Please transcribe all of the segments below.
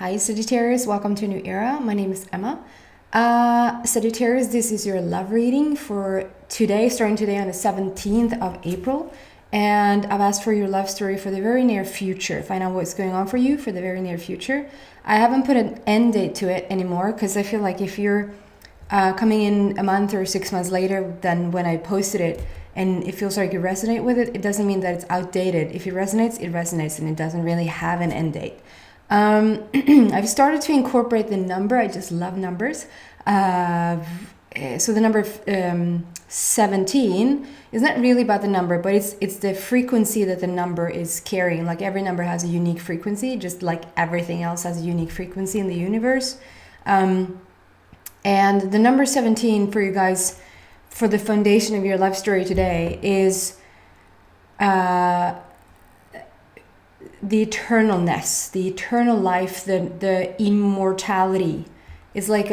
Hi Sagittarius, welcome to a new era. My name is Emma. Sagittarius, this is your love reading for today, starting today on the 17th of April. And I've asked for your love story for the very near future. Find out what's going on for you for the very near future. I haven't put an end date to it anymore because I feel like if you're coming in a month or 6 months later than when I posted it, and it feels like you resonate with it, it doesn't mean that it's outdated. If it resonates, and it doesn't really have an end date. I've started to incorporate the number. I just love numbers. So the number 17 is not really about the number, but it's the frequency that the number is carrying. Like every number has a unique frequency, just like everything else has a unique frequency in the universe. And the number 17 for you guys, for the foundation of your love story today, is the eternalness, the eternal life, the immortality. It's like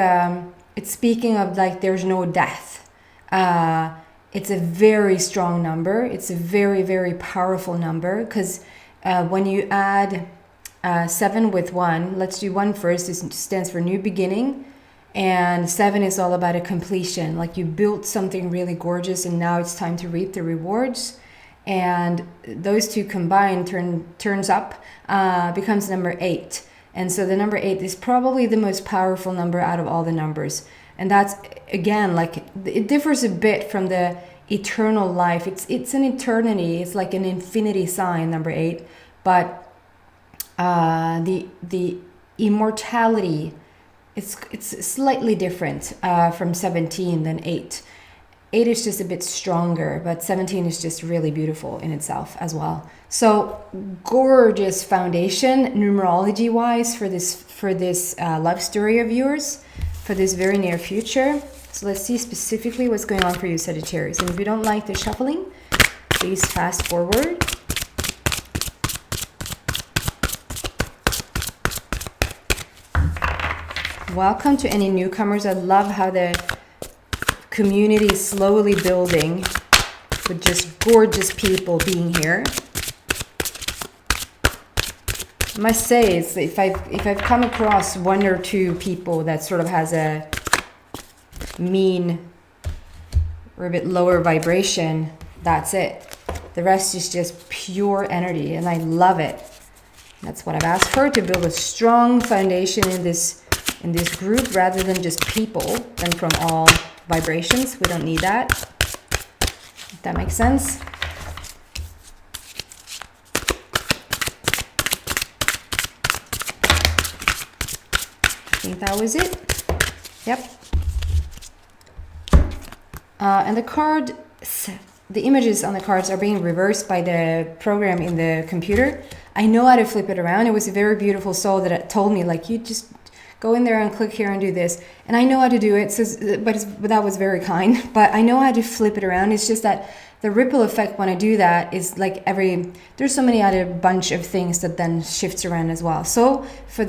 it's speaking of like there's no death. It's a very strong number. It's a very, very powerful number because when you add 7 with 1, let's do 1 first. It stands for new beginning, and 7 is all about a completion. Like you built something really gorgeous, and now it's time to reap the rewards. And those two combined turns up, becomes number 8. And so the number 8 is probably the most powerful number out of all the numbers. And that's, again, like it differs a bit from the eternal life. It's an eternity. It's like an infinity sign, number 8. But the immortality, it's slightly different from 17 than 8. 8 is just a bit stronger, but 17 is just really beautiful in itself as well. So gorgeous foundation numerology wise for this love story of yours for this very near future. So let's see specifically what's going on for you, Sagittarius. And if you don't like the shuffling, please fast forward. Welcome to any newcomers. I love how the community is slowly building with just gorgeous people being here. I must say, it's if I've come across 1 or 2 people that sort of has a mean or a bit lower vibration, that's it. The rest is just pure energy, and I love it. That's what I've asked for, to build a strong foundation in this group rather than just people and from all vibrations. We don't need that, if that makes sense. I think that was it. Yep. And the images on the cards are being reversed by the program in the computer. I know how to flip it around. It was a very beautiful soul that told me, like, you just go in there and click here and do this. And I know how to do it, but that was very kind. But I know how to flip it around. It's just that the ripple effect when I do that is like there's so many other bunch of things that then shifts around as well. So for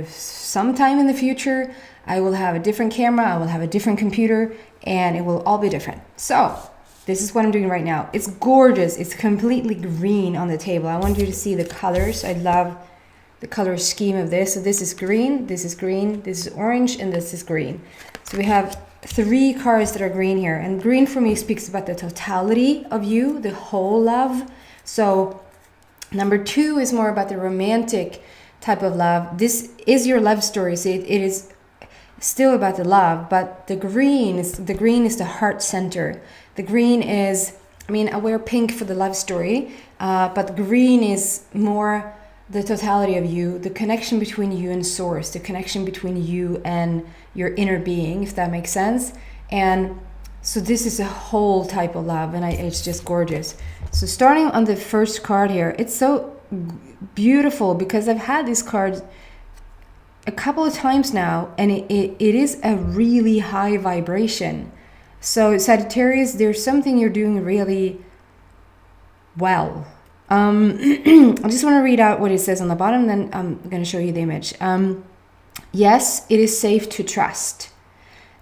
sometime in the future, I will have a different camera, I will have a different computer, and it will all be different. So this is what I'm doing right now. It's gorgeous. It's completely green on the table. I want you to see the colors. I love the color scheme of this. So this is green, this is green, this is orange, and this is green. So we have 3 cards that are green here, and green for me speaks about the totality of you, the whole love. So number 2 is more about the romantic type of love. This is your love story, so it is still about the love, but the green is the heart center. The green is, I mean, I wear pink for the love story, but green is more the totality of you, the connection between you and source, the connection between you and your inner being, if that makes sense. And so this is a whole type of love, and it's just gorgeous. So starting on the first card here, it's so beautiful because I've had this card a couple of times now, and it is a really high vibration. So Sagittarius, there's something you're doing really well. I just want to read out what it says on the bottom, then I'm going to show you the image. Yes, it is safe to trust.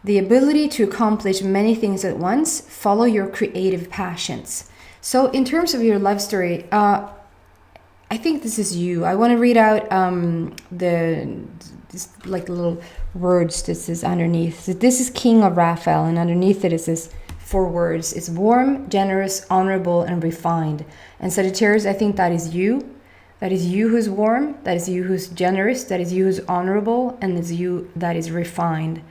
The ability to accomplish many things at once. Follow your creative passions. So in terms of your love story, I think this is you. I want to read out this like little words this is underneath. So this is King of Raphael, and underneath it says 4 words. It's warm, generous, honorable, and refined. And Sagittarius, I think that is you. That is you who's warm. That is you who's generous. That is you who's honorable, and it's you that is refined.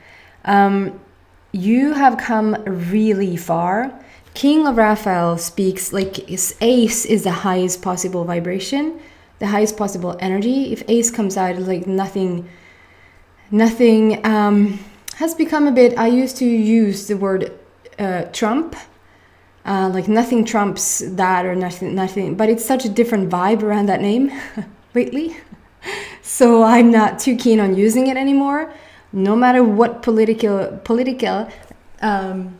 You have come really far. King of Raphael speaks like his ace is the highest possible vibration, the highest possible energy. If ace comes out, it's like nothing has become a bit, I used to use the word trump, like nothing trumps that or nothing, but it's such a different vibe around that name lately. So I'm not too keen on using it anymore. No matter what political I'm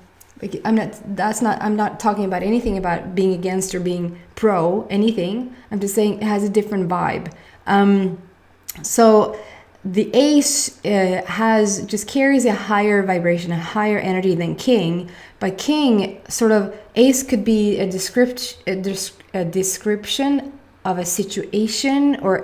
not talking about anything about being against or being pro anything. I'm just saying it has a different vibe. So the ace just carries a higher vibration, a higher energy than king. But king, sort of, ace could be a description of a situation or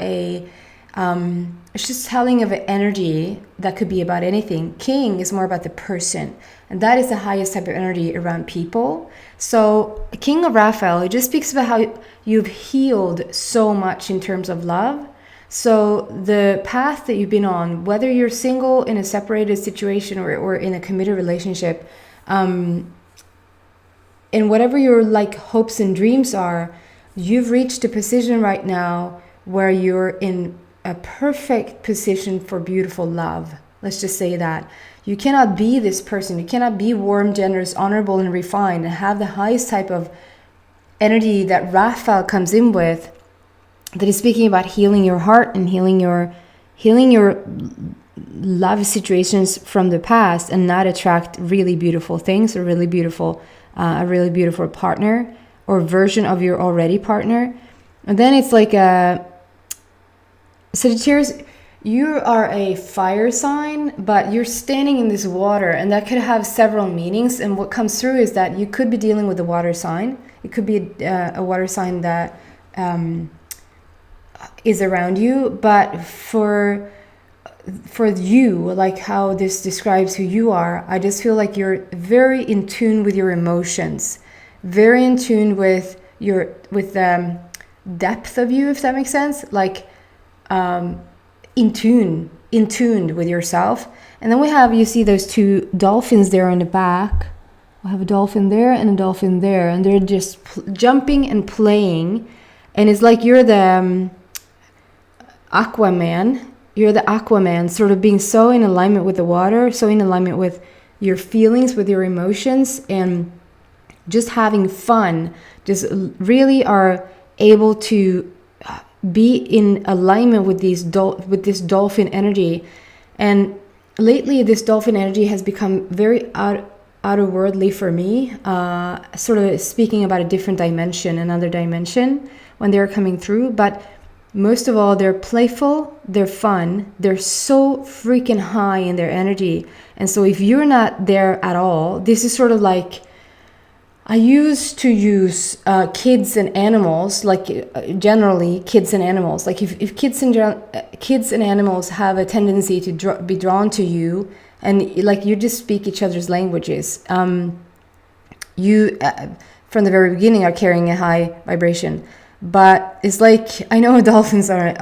it's just telling of an energy that could be about anything. King is more about the person, and that is the highest type of energy around people. So King of Raphael, it just speaks about how you've healed so much in terms of love. So the path that you've been on, whether you're single in a separated situation or in a committed relationship, and whatever your like hopes and dreams are, you've reached a position right now where you're in a perfect position for beautiful love. Let's just say that. You cannot be this person. You cannot be warm, generous, honorable, and refined and have the highest type of energy that Raphael comes in with, that is speaking about healing your heart and healing your love situations from the past, and not attract really beautiful things or a really beautiful partner or version of your already partner. And then it's like Sagittarius, you are a fire sign, but you're standing in this water, and that could have several meanings. And what comes through is that you could be dealing with a water sign. It could be a water sign that is around you, but for you, like how this describes who you are, I just feel like you're very in tune with your emotions, very in tune with the depth of you, if that makes sense, like in tuned with yourself. And then you see those 2 dolphins there on the back. We have a dolphin there and a dolphin there, and they're just jumping and playing. And it's like you're the Aquaman. You're the Aquaman, sort of being so in alignment with the water, so in alignment with your feelings, with your emotions, and just having fun. Just really are able to be in alignment with this dolphin energy. And lately this dolphin energy has become very outerworldly for me, sort of speaking about a different dimension, another dimension when they're coming through. But most of all, they're playful, they're fun, they're so freaking high in their energy. And so if you're not there at all, this is sort of like, I used to use kids and animals, like generally kids and animals. Like if kids and animals have a tendency to be drawn to you, and like you just speak each other's languages, you from the very beginning are carrying a high vibration. But it's like, I know dolphins are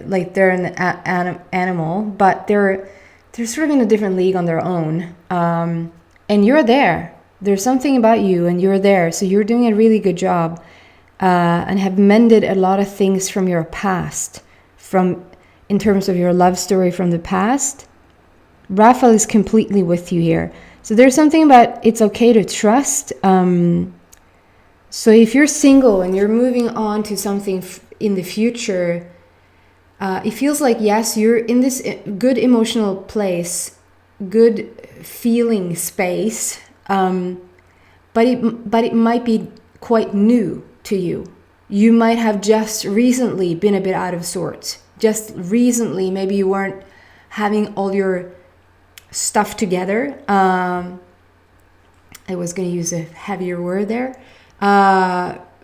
like, they're an animal, but they're sort of in a different league on their own. And you're there. There's something about you, and you're there. So you're doing a really good job, and have mended a lot of things from your past, in terms of your love story from the past. Raphael is completely with you here. So there's something about it's okay to trust. So if you're single and you're moving on to something in the future, it feels like, yes, you're in this good emotional place, good feeling space, but it might be quite new to you. You might have just recently been a bit out of sorts. Just recently, maybe you weren't having all your stuff together. I was going to use a heavier word there.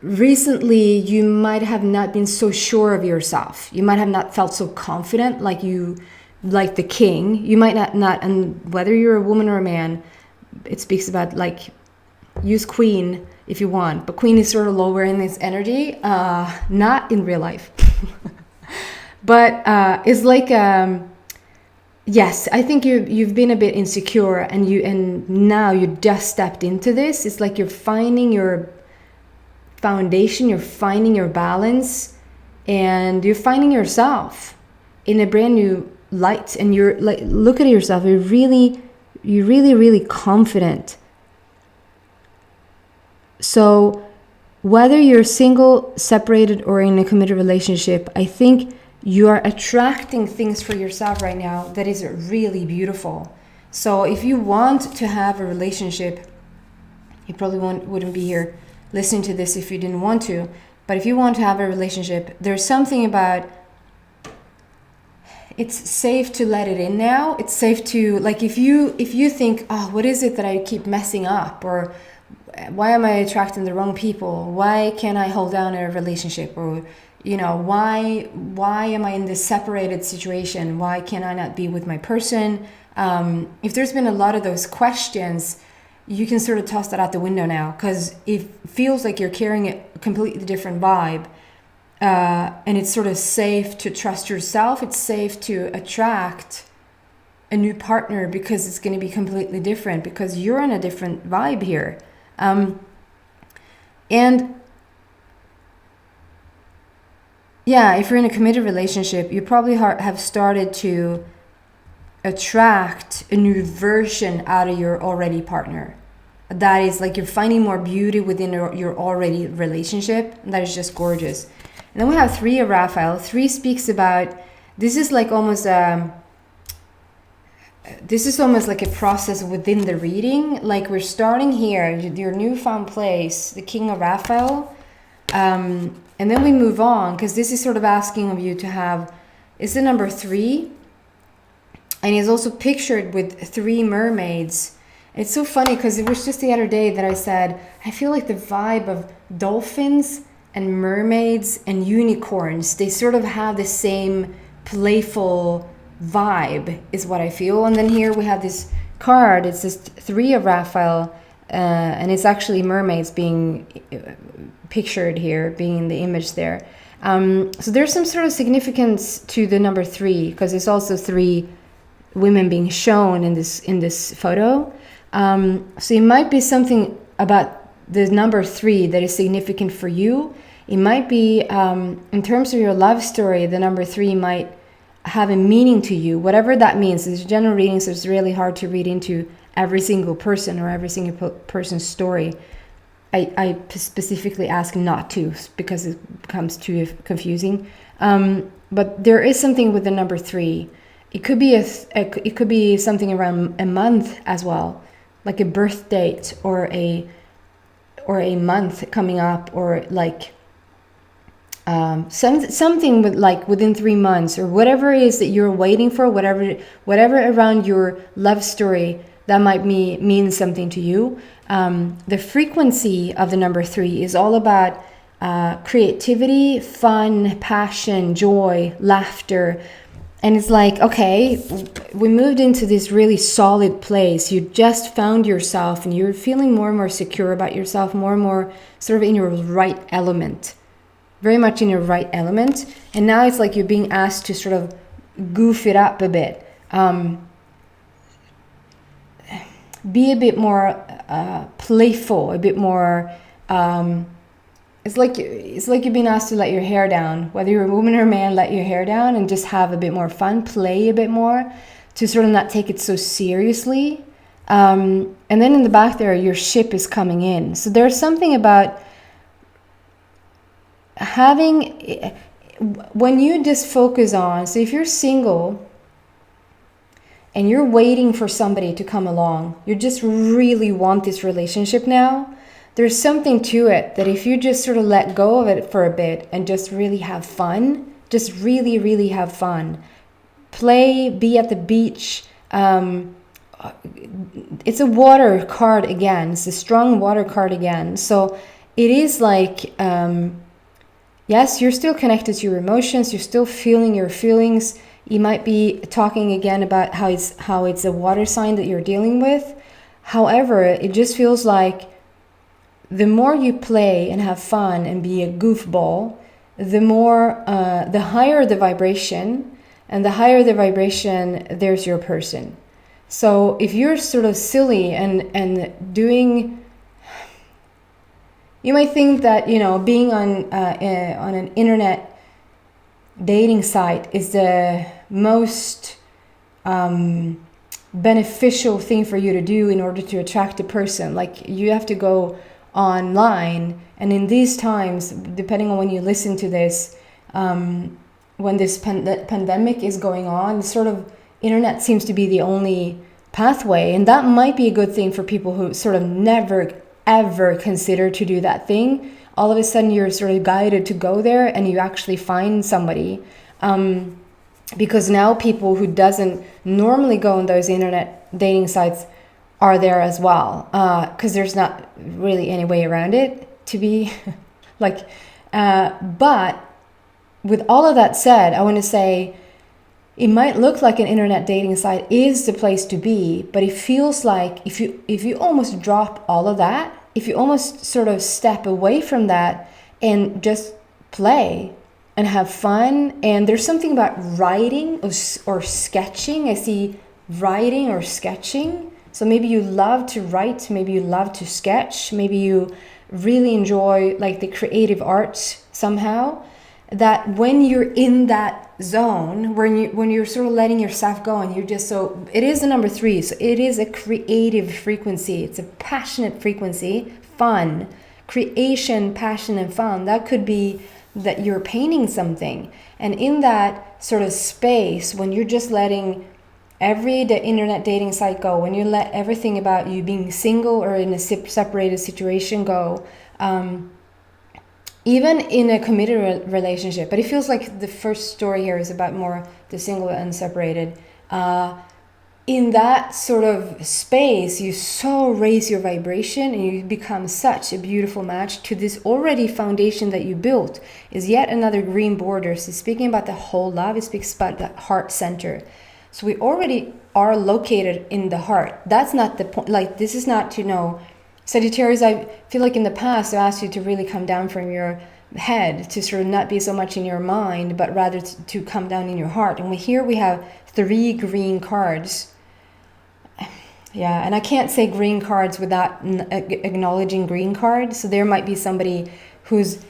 recently you might have not been so sure of yourself. You might have not felt so confident, like the king. You might not, and whether you're a woman or a man, it speaks about, like, use queen if you want, but queen is sort of lower in this energy, not in real life. But it's like, yes, I think you've been a bit insecure, and now you just stepped into this. It's like you're finding your foundation, you're finding your balance, and you're finding yourself in a brand new light. And you're like, look at yourself. You're really confident. So whether you're single, separated, or in a committed relationship, I think you are attracting things for yourself right now that is really beautiful. So if you want to have a relationship, you probably wouldn't be here listening to this if you didn't want to. But if you want to have a relationship, there's something about, it's safe to let it in now. It's safe to, like, if you think, oh, what is it that I keep messing up, or why am I attracting the wrong people? Why can't I hold down a relationship? Or, you know, why am I in this separated situation? Why can I not be with my person? If there's been a lot of those questions, you can sort of toss that out the window now, because it feels like you're carrying a completely different vibe. And it's sort of safe to trust yourself. It's safe to attract a new partner because it's going to be completely different, because you're on a different vibe here. And yeah, if you're in a committed relationship, you probably have started to attract a new version out of your already partner. That is like, you're finding more beauty within your already relationship. And that is just gorgeous. And then we have 3 of Raphael. 3 speaks about, this is almost like a process within the reading. Like, we're starting here, your newfound place, the King of Raphael. And then we move on, because this is sort of asking of you to have, it's the number 3. And he's also pictured with 3 mermaids. It's so funny, because it was just the other day that I said, I feel like the vibe of dolphins and mermaids and unicorns, they sort of have the same playful vibe, is what I feel. And then here we have this card. It's just 3 of Raphael, and it's actually mermaids being pictured here, being in the image there. So there's some sort of significance to the number 3, because it's also 3 women being shown in this photo. So it might be something about the number 3 that is significant for you. It might be, in terms of your love story, the number 3 might have a meaning to you, whatever that means. It's general reading, so it's really hard to read into every single person or every single person's story. I specifically ask not to, because it becomes too confusing. But there is something with the number 3. It could be it could be something around a month as well, like a birth date or a month coming up, or like something with, like, within 3 months, or whatever it is that you're waiting for, whatever around your love story that might mean something to you. The frequency of the number 3 is all about creativity, fun, passion, joy, laughter. And it's like, okay, we moved into this really solid place. You just found yourself, and you're feeling more and more secure about yourself, more and more sort of in your right element, very much in your right element. And now it's like you're being asked to sort of goof it up a bit. Be a bit more playful, a bit more. It's like you're being asked to let your hair down. Whether you're a woman or a man, let your hair down and just have a bit more fun, play a bit more, to sort of not take it so seriously. And then in the back there, your ship is coming in. So there's something about having, when you just focus on, so if you're single and you're waiting for somebody to come along, you just really want this relationship now, there's something to it that if you just sort of let go of it for a bit and just really have fun, just really, really have fun, play, be at the beach. It's a water card again. It's a strong water card again. So it is like, yes, you're still connected to your emotions. You're still feeling your feelings. You might be talking again about how it's a water sign that you're dealing with. However, it just feels like the more you play and have fun and be a goofball, the more, the higher the vibration, and the higher the vibration, there's your person. So if you're sort of silly and doing, you might think that, you know, being on an internet dating site is the most beneficial thing for you to do in order to attract a person. Like, you have to go online, and in these times, depending on when you listen to this, when this pandemic is going on, sort of internet seems to be the only pathway, and that might be a good thing for people who sort of never ever consider to do that thing. All of a sudden you're sort of guided to go there, and you actually find somebody, because now people who doesn't normally go on those internet dating sites are there as well, because there's not really any way around it, to be like, but with all of that said, I want to say, it might look like an internet dating site is the place to be, but it feels like if you almost drop all of that, if you almost sort of step away from that and just play and have fun, and there's something about writing or sketching. I see writing or sketching. So maybe you love to write, maybe you love to sketch, maybe you really enjoy like the creative arts somehow. That when you're in that zone, when you're sort of letting yourself go, and you're just so, it is the number 3, so it is a creative frequency, it's a passionate frequency, fun, creation, passion, and fun. That could be that you're painting something, and in that sort of space, when you're just letting the internet dating site go, when you let everything about you being single or in a separated situation go, even in a committed relationship, but it feels like the first story here is about more the single and separated. In that sort of space, you so raise your vibration, and you become such a beautiful match to this already foundation that you built. Is yet another green border. So speaking about the whole love, it speaks about the heart center. So we already are located in the heart. That's not the point. Like, this is not to know. Sagittarius, I feel like in the past I asked you to really come down from your head, to sort of not be so much in your mind, but rather to come down in your heart. And here we have 3 green cards. Yeah, and I can't say green cards without acknowledging green cards. So there might be somebody who's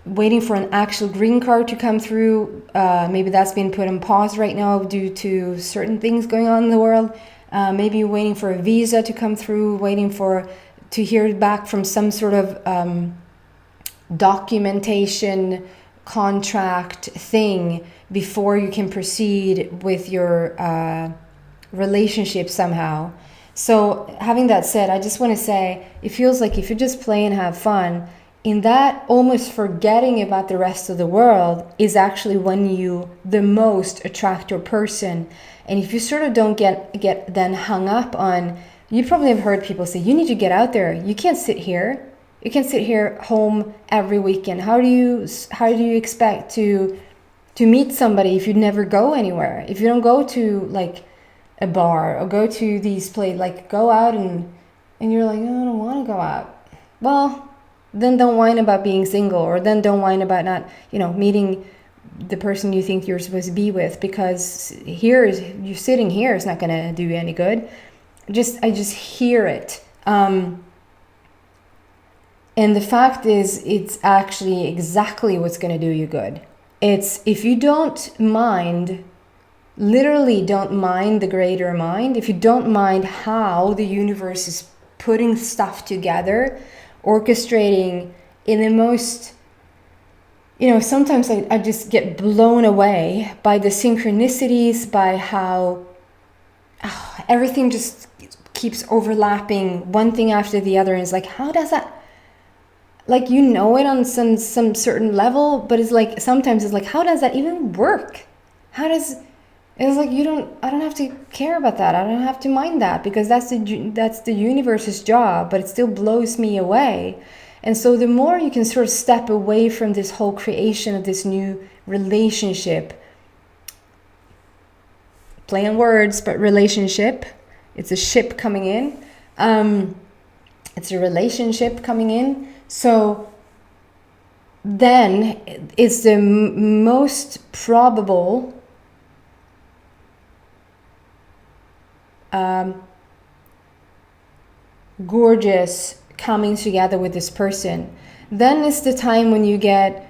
waiting for an actual green card to come through. Maybe that's been put on pause right now due to certain things going on in the world. Maybe you're waiting for a visa to come through, waiting to hear back from some sort of documentation, contract thing before you can proceed with your relationship somehow. So having that said, I just want to say, it feels like if you just play and have fun, in that almost forgetting about the rest of the world is actually when you the most attract your person. And if you sort of don't get then hung up on, you probably have heard people say, you need to get out there. You can't sit here. You can't sit here home every weekend. How do you expect to meet somebody if you never go anywhere? If you don't go to like a bar or go to these places, like go out and you're like, oh, I don't want to go out. Well, then don't whine about being single, or then don't whine about not, meeting the person you think you're supposed to be with, because you sitting here is not going to do you any good. I just hear it. And the fact is, it's actually exactly what's going to do you good. It's if you don't mind, literally don't mind the greater mind, if you don't mind how the universe is putting stuff together, orchestrating in the most, sometimes I just get blown away by the synchronicities, by how everything just keeps overlapping, one thing after the other. And it's like, how does that, like, it on some certain level, but it's like, sometimes it's like, how does that even work? It's like, I don't have to care about that. I don't have to mind that, because that's the universe's job, but it still blows me away. And so the more you can sort of step away from this whole creation of this new relationship, play on words, but relationship, it's a ship coming in. It's a relationship coming in. So then it's the most probable gorgeous coming together with this person. Then it's the time when you get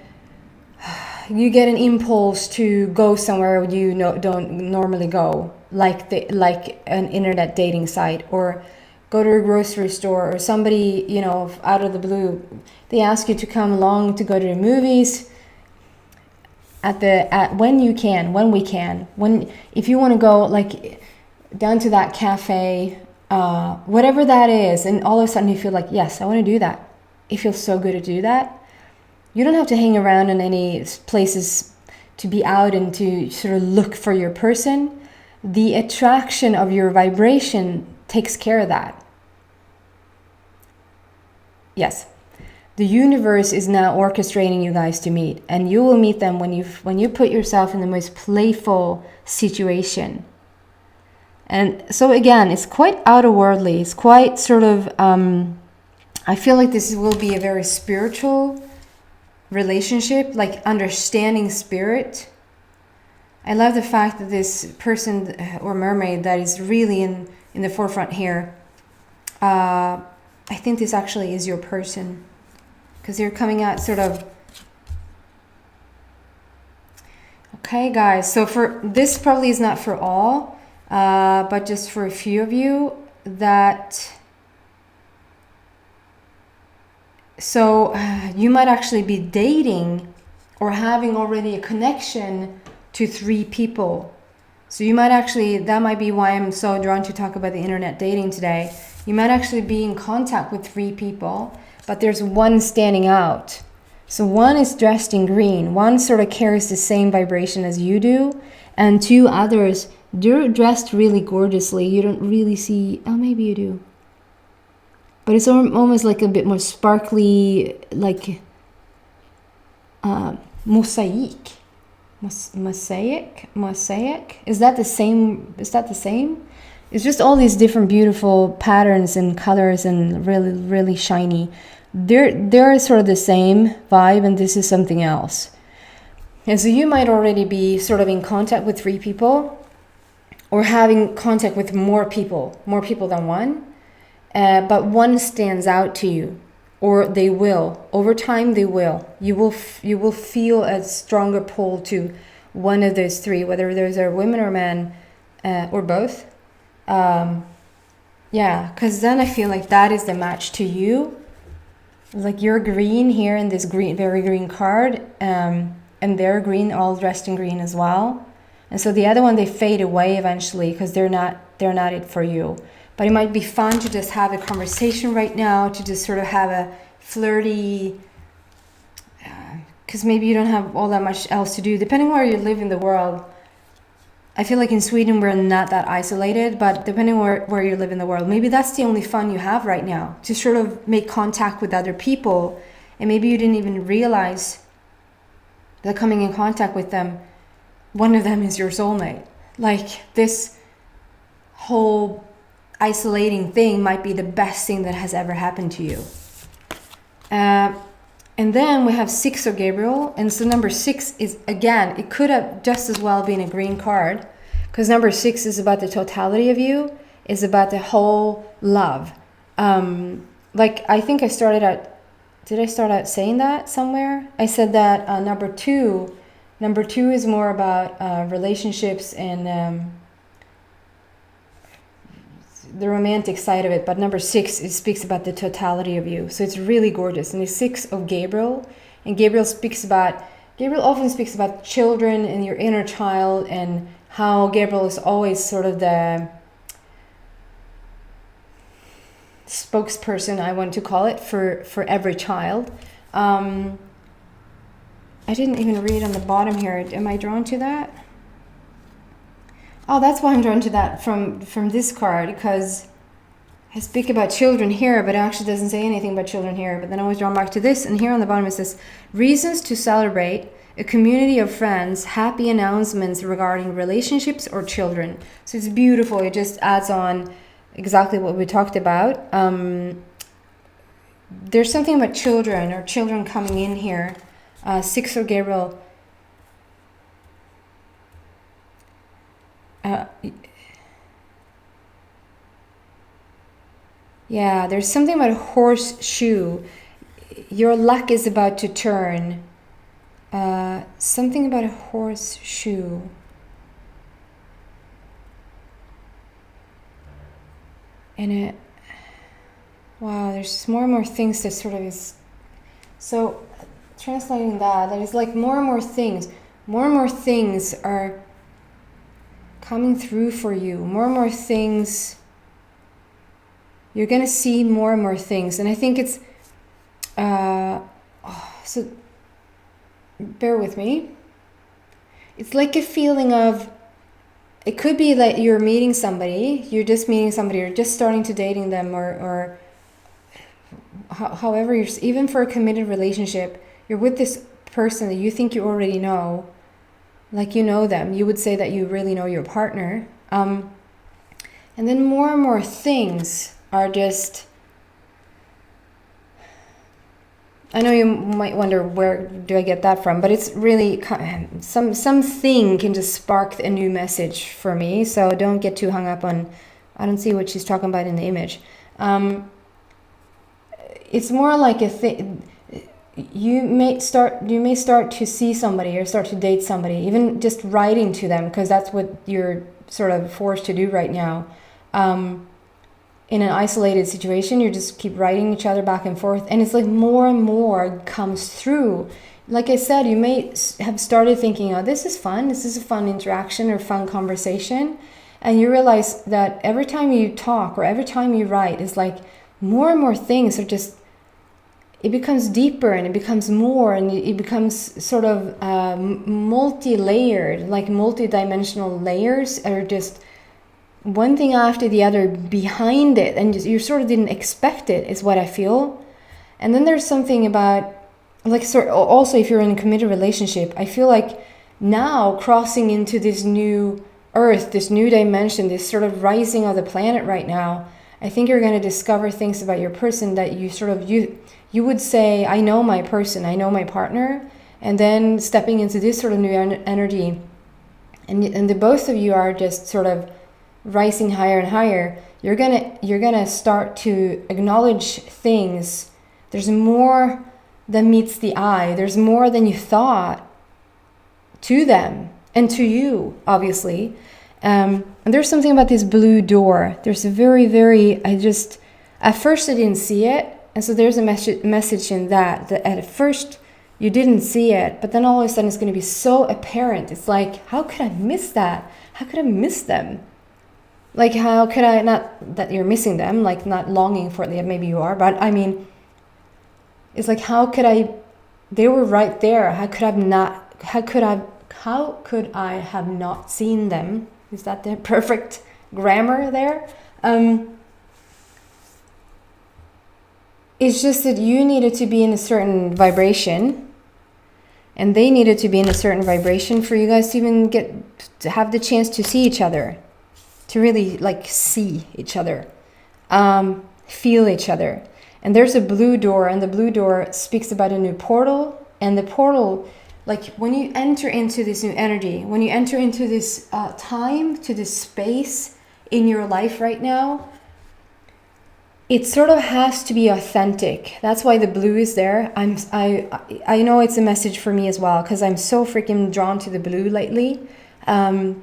an impulse to go somewhere you don't normally go, like an internet dating site, or go to a grocery store, or somebody, you know, out of the blue, they ask you to come along to go to the movies when if you want to go like down to that cafe, whatever that is, and all of a sudden you feel like, yes, I want to do that. It feels so good to do that. You don't have to hang around in any places to be out and to sort of look for your person. The attraction of your vibration takes care of that. Yes, the universe is now orchestrating you guys to meet, and you will meet them when you put yourself in the most playful situation. And so again, it's quite outer-worldly. It's quite sort of, I feel like this will be a very spiritual relationship, like understanding spirit. I love the fact that this person or mermaid that is really in the forefront here, I think this actually is your person, because you're coming out sort of. Okay, guys, so for this probably is not for all, but just for a few of you that. So you might actually be dating or having already a connection to 3 people. So you might actually, that might be why I'm so drawn to talk about the internet dating today. You might actually be in contact with 3 people, but there's one standing out. So one is dressed in green. One sort of carries the same vibration as you do. And 2 others, they're dressed really gorgeously. You don't really see, oh, maybe you do. But it's almost like a bit more sparkly, like mosaic. Mosaic? Is that the same? It's just all these different beautiful patterns and colors and really, really shiny. They're sort of the same vibe, and this is something else. And so you might already be sort of in contact with 3 people, or having contact with more people than one. But one stands out to you, or they will. Over time, they will. You will feel a stronger pull to one of those 3, whether those are women or men, or both. Yeah, because then I feel like that is the match to you. Like you're green here in this very green card, and they're green, all dressed in green as well. And so the other one, they fade away eventually because they're not it for you. But it might be fun to just have a conversation right now, to just sort of have a flirty, because maybe you don't have all that much else to do. Depending where you live in the world, I feel like in Sweden we're not that isolated, but depending where you live in the world, maybe that's the only fun you have right now, to sort of make contact with other people. And maybe you didn't even realize that coming in contact with them, one of them is your soulmate. Like this whole isolating thing might be the best thing that has ever happened to you. And then we have 6 of Gabriel, and so number 6 is, again, it could have just as well been a green card, because number 6 is about the totality of you, is about the whole love. Like I think did I start out saying that somewhere? I said that number two is more about relationships and the romantic side of it, but number 6, it speaks about the totality of you. So it's really gorgeous. And the 6 of Gabriel, and Gabriel often speaks about children and your inner child, and how Gabriel is always sort of the spokesperson, I want to call it, for every child. I didn't even read on the bottom here. Am I drawn to that? Oh, that's why I'm drawn to that from this card, because I speak about children here, but it actually doesn't say anything about children here. But then I was drawn back to this, and here on the bottom it says, reasons to celebrate, a community of friends, happy announcements regarding relationships or children. So it's beautiful. It just adds on exactly what we talked about. There's something about children or children coming in here. Six of Gabriel. Yeah, there's something about a horseshoe. Your luck is about to turn. Something about a horseshoe. And it, wow, there's more and more things that sort of is, so translating that is like more and more things are coming through for you. More and more things, you're going to see more and more things. And I think it's, so bear with me. It's like a feeling of, it could be that you're meeting somebody, you're just starting to dating them, or however, you're, even for a committed relationship, you're with this person that you think you already know, like you know them. You would say that you really know your partner. And then more and more things are just, I know you might wonder, where do I get that from? But it's really something can just spark a new message for me. So don't get too hung up on, I don't see what she's talking about in the image. It's more like a thing. You may start to see somebody or start to date somebody, even just writing to them, because that's what you're sort of forced to do right now. In an isolated situation, you just keep writing each other back and forth, and it's like more and more comes through. Like I said, you may have started thinking, oh, this is fun, this is a fun interaction or fun conversation, and you realize that every time you talk or every time you write, it's like more and more things are just, it becomes deeper and it becomes more, and it becomes sort of multi-layered, like multi-dimensional layers are just one thing after the other behind it, and just, you sort of didn't expect it, is what I feel. And then there's something about, like, also if you're in a committed relationship, I feel like now crossing into this new earth, this new dimension, this sort of rising of the planet right now, I think you're going to discover things about your person that you sort of, you would say, I know my person, I know my partner, and then stepping into this sort of new energy, and the both of you are just sort of rising higher and higher. You're gonna start to acknowledge things. There's more than meets the eye. There's more than you thought to them and to you, obviously. And there's something about this blue door. There's a very, very, at first I didn't see it. And so there's a message in that at first you didn't see it, but then all of a sudden it's going to be so apparent. It's like, how could I miss that? How could I miss them? Like, how could I, not that you're missing them, like not longing for them, maybe you are, but I mean, it's like, how could they were right there. How could I have not seen them? Is that the perfect grammar there? It's just that you needed to be in a certain vibration, and they needed to be in a certain vibration for you guys to even to have the chance to see each other, to really like see each other, feel each other. And there's a blue door, and the blue door speaks about a new portal. And the portal, like when you enter into this new energy, when you enter into this time, to this space in your life right now, it sort of has to be authentic. That's why the blue is there. I know it's a message for me as well, because I'm so freaking drawn to the blue lately.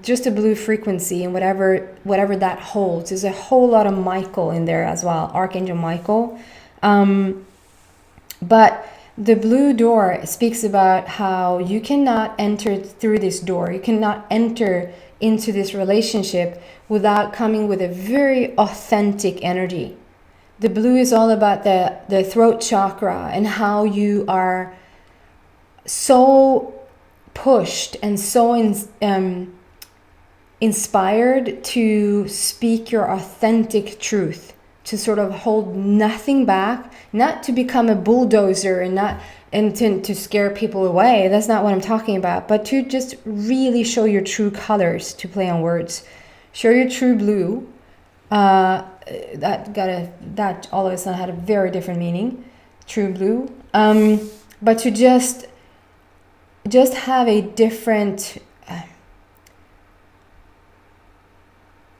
Just a blue frequency, and whatever that holds. There's a whole lot of Michael in there as well, Archangel Michael. But the blue door speaks about how you cannot enter through this door. You cannot enter into this relationship without coming with a very authentic energy. The blue is all about the throat chakra, and how you are so pushed and so inspired to speak your authentic truth. to sort of hold nothing back, not to become a bulldozer and to scare people away. That's not what I'm talking about, but to just really show your true colors, to play on words. Show your true blue. That all of a sudden had a very different meaning. True blue. But to just have a different...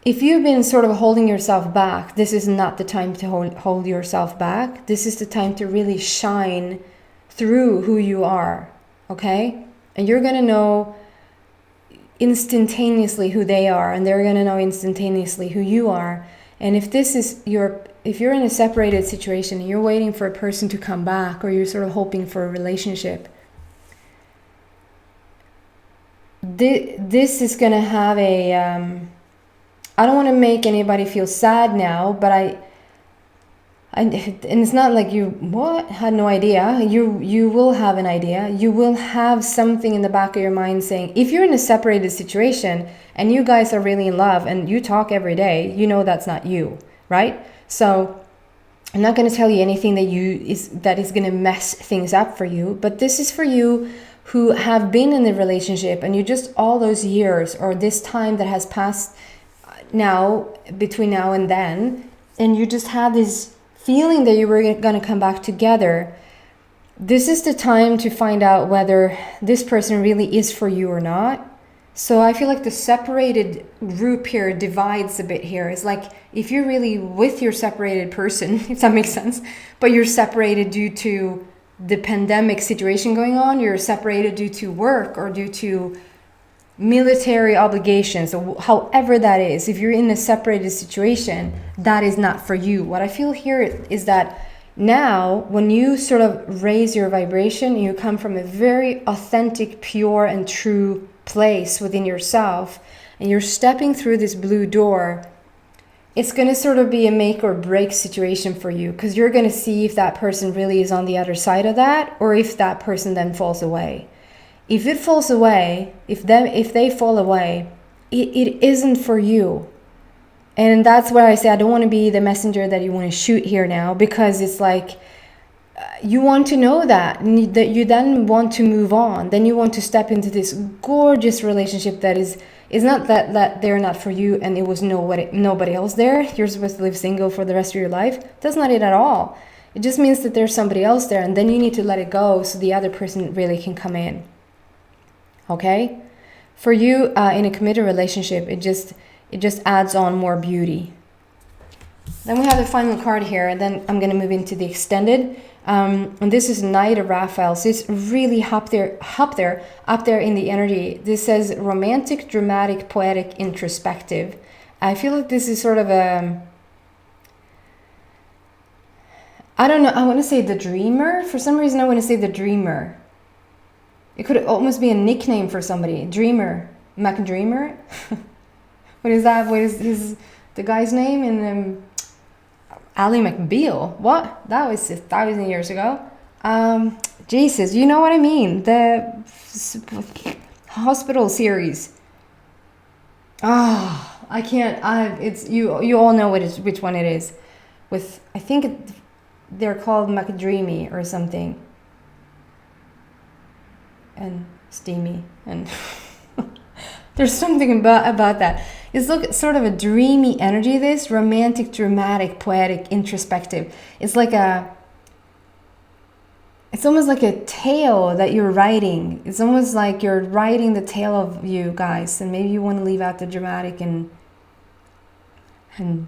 if you've been sort of holding yourself back, this is not the time to hold yourself back. This is the time to really shine through who you are, okay? And you're going to know instantaneously who they are, and they're going to know instantaneously who you are. And if you're in a separated situation and you're waiting for a person to come back, or you're sort of hoping for a relationship, this is going to have a... I don't want to make anybody feel sad now, but and it's not like you had no idea. You will have an idea. You will have something in the back of your mind saying, if you're in a separated situation and you guys are really in love and you talk every day, you know that's not you, right? So I'm not going to tell you anything that is going to mess things up for you, but this is for you who have been in the relationship, and you just, all those years or this time that has passed now, between now and then, and you just had this feeling that you were going to come back together. This is the time to find out whether this person really is for you or not. So I feel like the separated group here divides a bit here. It's like if you're really with your separated person, if that makes sense, but you're separated due to the pandemic situation going on, you're separated due to work or due to military obligations, or however that is. If you're in a separated situation, that is not for you. What I feel here is that now when you sort of raise your vibration, you come from a very authentic, pure and true place within yourself, and you're stepping through this blue door, it's going to sort of be a make or break situation for you, because you're going to see if that person really is on the other side of that, or if that person then falls away. If it falls away, if they fall away, it isn't for you. And that's where I say I don't want to be the messenger that you want to shoot here now, because it's like you want to know that you then want to move on. Then you want to step into this gorgeous relationship that is not that they're not for you and it was nobody else there. You're supposed to live single for the rest of your life. That's not it at all. It just means that there's somebody else there, and then you need to let it go so the other person really can come in. Okay, for you in a committed relationship, it just adds on more beauty. Then we have the final card here, and then I'm going to move into the extended. And this is Knight of Raphael, so it's really up there in the energy. This says romantic, dramatic, poetic, introspective. I feel like this is sort of I don't know. I want to say the dreamer. For some reason, I want to say the dreamer. It could almost be a nickname for somebody. Dreamer. Mac Dreamer? What is that? What is the guy's name in Ally McBeal? What? That was 1,000 years ago. Jesus, you know what I mean. The hospital series. I can't. It's you all know which one it is. With, I think they're called McDreamy or something. And steamy, and there's something about that. It's sort of a dreamy energy. This romantic, dramatic, poetic, introspective. It's almost like a tale that you're writing. It's almost like you're writing the tale of you guys, and maybe you want to leave out the dramatic and I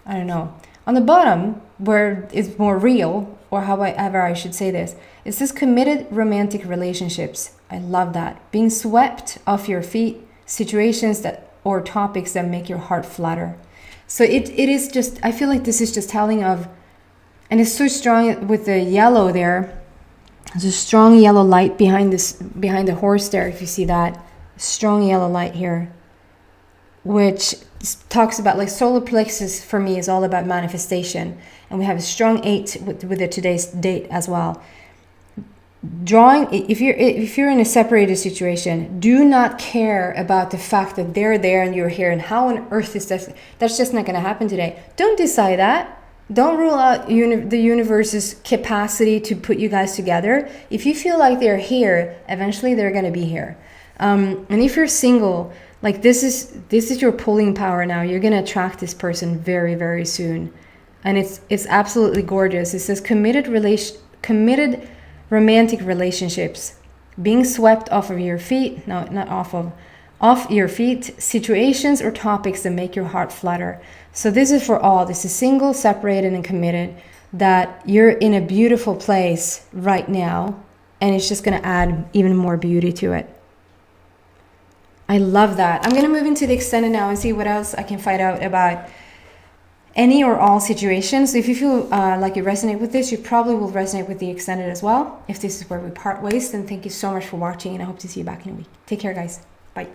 don't know. On the bottom, where it's more real, or however I should say this, it says committed romantic relationships. I love that. Being swept off your feet, situations or topics that make your heart flutter. So it is just, I feel like this is just telling of, and it's so strong with the yellow there. There's a strong yellow light behind the horse there, if you see that. Strong yellow light here, which talks about, like, solar plexus for me is all about manifestation, and we have a strong 8 with the today's date as well. Drawing, if you're in a separated situation, do not care about the fact that they're there and you're here, and how on earth is that. That's just not going to happen today. Don't decide that. don't rule out the universe's capacity to put you guys together. If you feel like they're here, eventually they're going to be here. And if you're single, like this is your pulling power now. You're going to attract this person very, very soon. And it's absolutely gorgeous. It says committed romantic relationships, being swept off of your feet, no, not off your feet, situations or topics that make your heart flutter. So this is for all. This is single, separated, and committed, that you're in a beautiful place right now, and it's just going to add even more beauty to it. I love that. I'm going to move into the extended now and see what else I can find out about any or all situations. So if you feel like you resonate with this, you probably will resonate with the extended as well. If this is where we part ways, then thank you so much for watching, and I hope to see you back in a week. Take care, guys. Bye.